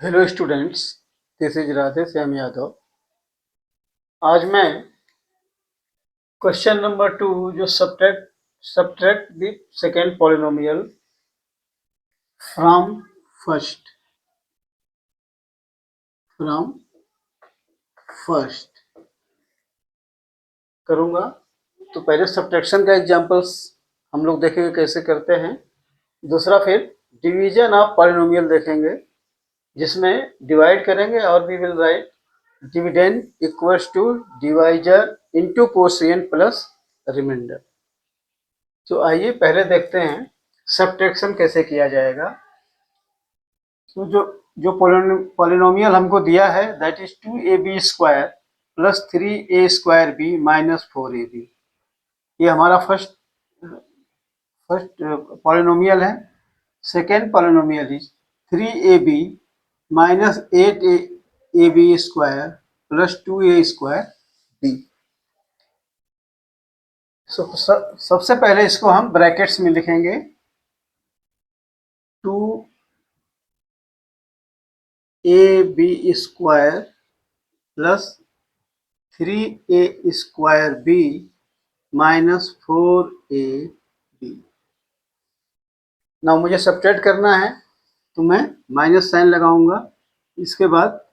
Hello students, this is Radhe Shyam Yadav. आज मैं question number 2 जो subtract the second polynomial from first from first करूँगा। तो पहले सब्ट्रैक्शन का एग्जांपल्स हम लोग देखेंगे कैसे करते हैं। दूसरा फिर डिवीजन ऑफ पॉलिनोमियल देखेंगे, जिसमें डिवाइड करेंगे और we will write dividend equals to divisor into quotient plus remainder. तो आइए पहले देखते हैं सब्ट्रैक्शन कैसे किया जाएगा। तो जो पॉलिनोमियल हमको दिया है that is 2ab square plus 3a² b minus 4ab। ये हमारा फर्स्ट पॉलिनोमियल है। Second polynomial is 3ab minus 8ab² plus 2a²b। सबसे पहले इसको हम ब्रैकेट्स में लिखेंगे। 2ab² plus 3a² b minus 4ab। ना मुझे सब्ट्रैक्ट करना है तो मैं माइनस साइन लगाऊंगा। इसके बाद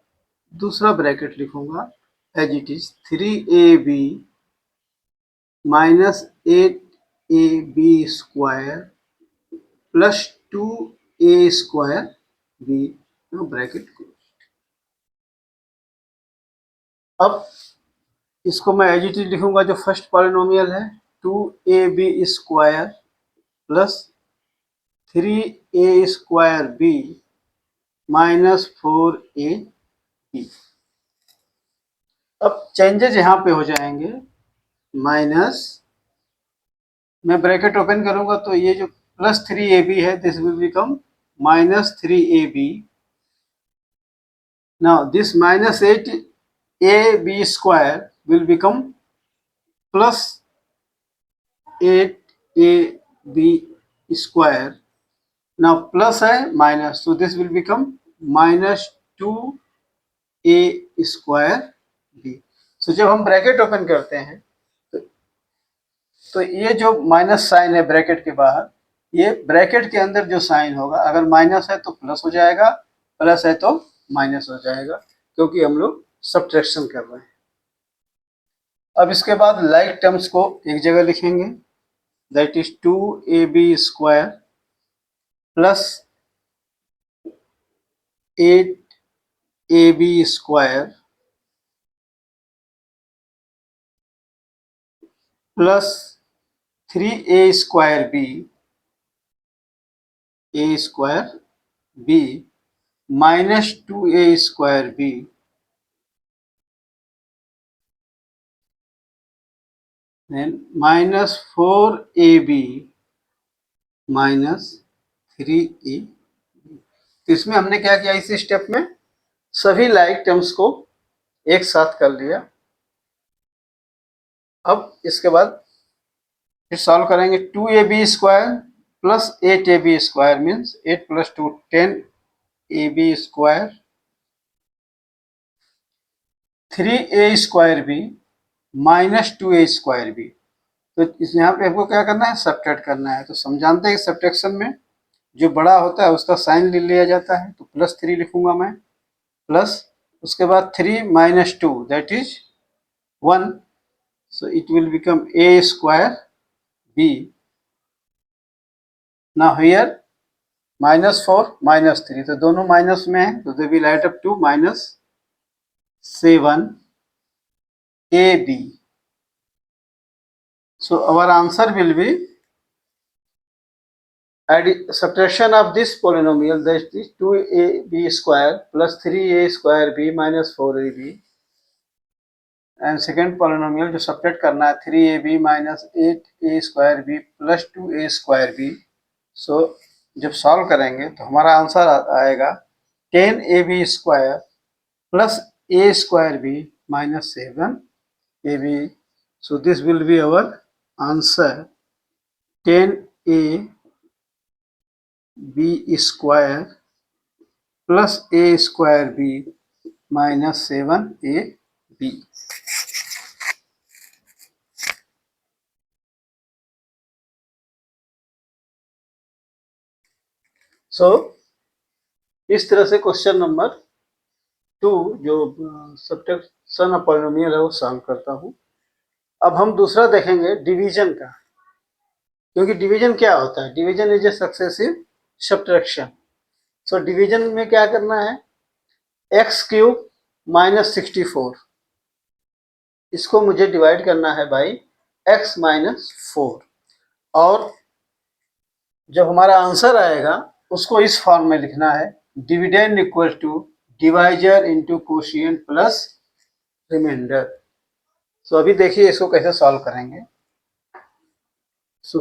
दूसरा ब्रैकेट लिखूंगा as it is 3ab minus 8ab² plus 2a²b bracket. अब इसको मैं एज इट इज लिखूंगा जो फर्स्ट पॉलिनोमियल है 2ab² plus 3a² b minus 4ab। अब चेंजेस यहाँ पे हो जाएंगे। माइनस, मैं ब्रैकेट ओपन करूंगा तो ये जो प्लस 3ab है this will become minus 3ab। Now this minus 8ab² will become plus 8ab²। now plus है minus, so this will become minus 2a²b। so जब हम ब्रैकेट ओपन करते हैं तो ये जो माइनस साइन है ब्रैकेट के बाहर, ये ब्रैकेट के अंदर जो साइन होगा, अगर माइनस है तो प्लस हो जाएगा, प्लस है तो माइनस हो जाएगा, क्योंकि हम लोग सब्ट्रैक्शन कर रहे हैं। अब इसके बाद लाइक टर्म्स को एक जगह लिखेंगे that is 2ab² plus 8ab² plus 3a²b minus 2a²b then minus 4ab minus 3a। तो इसमें हमने क्या किया, इस स्टेप में सभी लाइक टर्म्स को एक साथ कर लिया। अब इसके बाद फिर सॉल्व करेंगे। 2ab² plus 8ab² means 8 plus 2 10ab², 3a² b minus 2a² b। तो इस यहाँ पे आपको क्या करना है, सब्ट्रैक्ट करना है। तो हम जानते हैं कि सब्ट्रैक्शन में जो बड़ा होता है उसका साइन ले लिया जाता है। तो प्लस 3 लिखूंगा मैं, प्लस उसके बाद 3 minus 2 that is 1, so it will become a²b। Now here minus 4 minus 3, तो दोनों माइनस में है, तो they will add up to minus 7ab। so our answer will be subtraction of this polynomial, that is 2ab² plus 3a² b minus 4ab, and second polynomial जो subtract करना है 3ab minus 8a² b plus 2a² b। सो जब solve करेंगे तो हमारा answer आएगा 10ab² plus a² b minus 7ab। so this will be our answer 10ab² plus a square b minus 7ab। So इस तरह से क्वेश्चन नंबर 2 जो subtraction of polynomial है वो सॉल्व करता हूँ। अब हम दूसरा देखेंगे डिवीजन का, क्योंकि डिवीजन क्या होता है, division is a successive subtraction. So division में क्या करना है, एक्स क्यूब माइनस 64, इसको मुझे डिवाइड करना है बाई एक्स माइनस 4, और जब हमारा आंसर आएगा उसको इस फॉर्म में लिखना है, dividend equal to divisor into quotient plus remainder. So अभी देखिए इसको कैसे सॉल्व करेंगे। So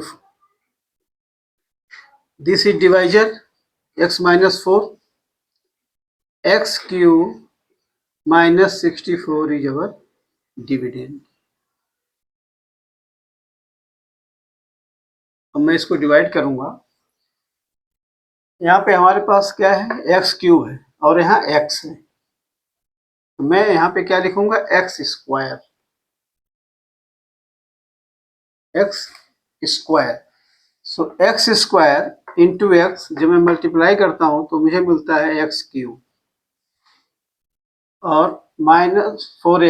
this is divisor x minus 4, x cube minus 64 is our dividend. अब मैं इसको डिवाइड करूंगा, यहाँ पे हमारे पास क्या है, एक्स क्यूब है और यहाँ एक्स है, तो मैं यहाँ पे क्या लिखूंगा, एक्स स्क्वायर, एक्स स्क्वायर। सो एक्स स्क्वायर इंटू एक्स जब मैं मल्टीप्लाई करता हूँ तो मुझे मिलता है एक्स क्यूब, और -4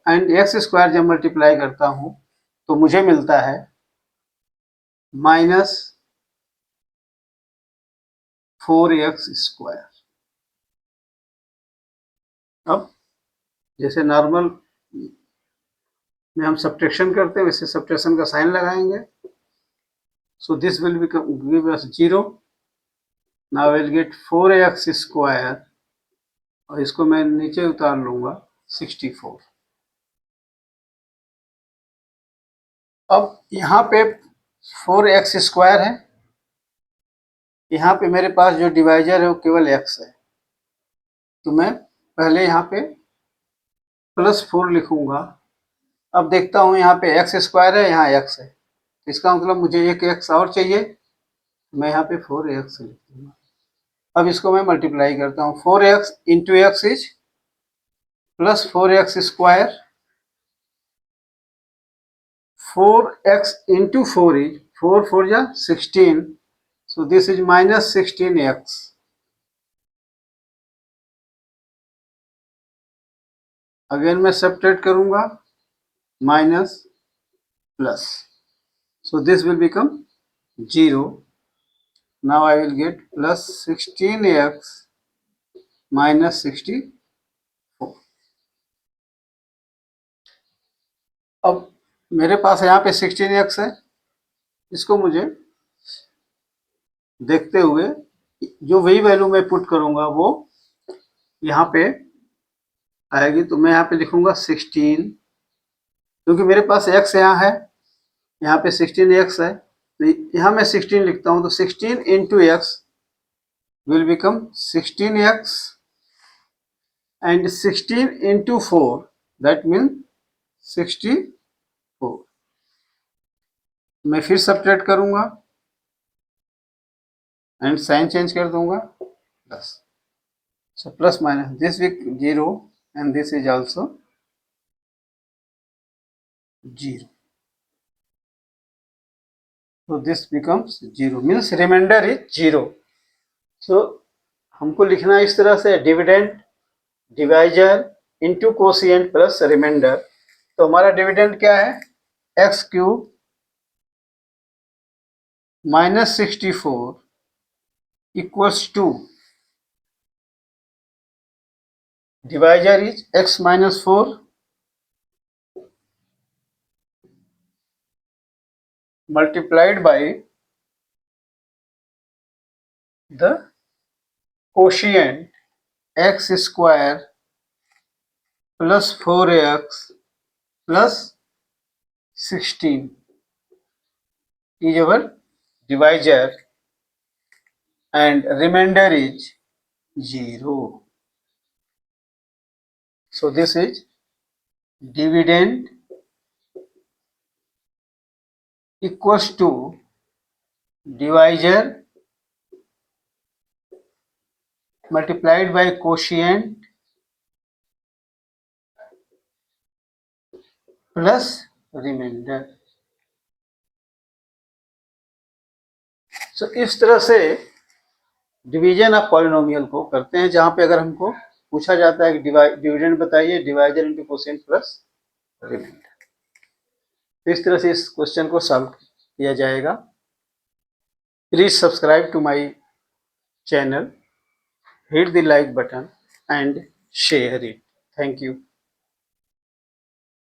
एंड एक्स स्क्वायर जब मल्टीप्लाई करता हूँ तो मुझे मिलता है -4x²। अब जैसे नॉर्मल में हम सब्ट्रैक्शन करते हैं वैसे सब्ट्रैक्शन का साइन लगाएंगे। So this will give us 0। Now will get 4x², और इसको मैं नीचे उतार लूंगा 64। अब यहाँ पे 4x² है, यहाँ पे मेरे पास जो डिवाइजर है वो केवल x है, तो मैं पहले यहाँ पे +4 लिखूंगा। अब देखता हूँ यहाँ पे x² है, यहाँ x है, तो इसका मतलब मुझे एक x और चाहिए, मैं यहाँ पे 4x लिख दूंगा। अब इसको मैं मल्टीप्लाई करता हूँ, 4x into x is +4x², 4x into 4 is 4 4 जा 16, so this is -16x। Again मैं सब्ट्रैक्ट करूंगा, minus plus, so this will become 0। now I will get +16x -64। अब मेरे पास यहाँ पे 16x है, इसको मुझे देखते हुए जो वही वैल्यू मैं पुट करूंगा वो यहाँ पे आएगी, तो मैं यहाँ पे लिखूंगा 16, क्योंकि मेरे पास x यहाँ है, यहाँ पे 16x है, तो यहाँ मैं 16 लिखता हूँ, तो 16 into x will become 16x, and 16 into 4 that mean 64। मैं फिर सब्ट्रैक्ट करूंगा एंड साइन चेंज कर दूंगा, plus. So plus minus this will 0 and this is also 0. So this becomes 0, means remainder is 0. So हमको लिखना है इस तरह से, dividend divisor into quotient plus remainder. तो हमारा डिविडेंड क्या है, x³ -64 equals to divisor is x -4 multiplied by the quotient x² plus 4x plus 16 is our divisor and remainder is 0. So this is dividend equals to divisor multiplied by quotient plus remainder। so इस तरह से division of polynomial को करते हैं, जहां पे अगर हमको पूछा जाता है कि डिविडेंड बताइए, divisor into quotient plus remainder. तो इस तरह से इस क्वेश्चन को सॉल्व किया जाएगा। Please subscribe to my channel, hit the like button and share it। Thank you।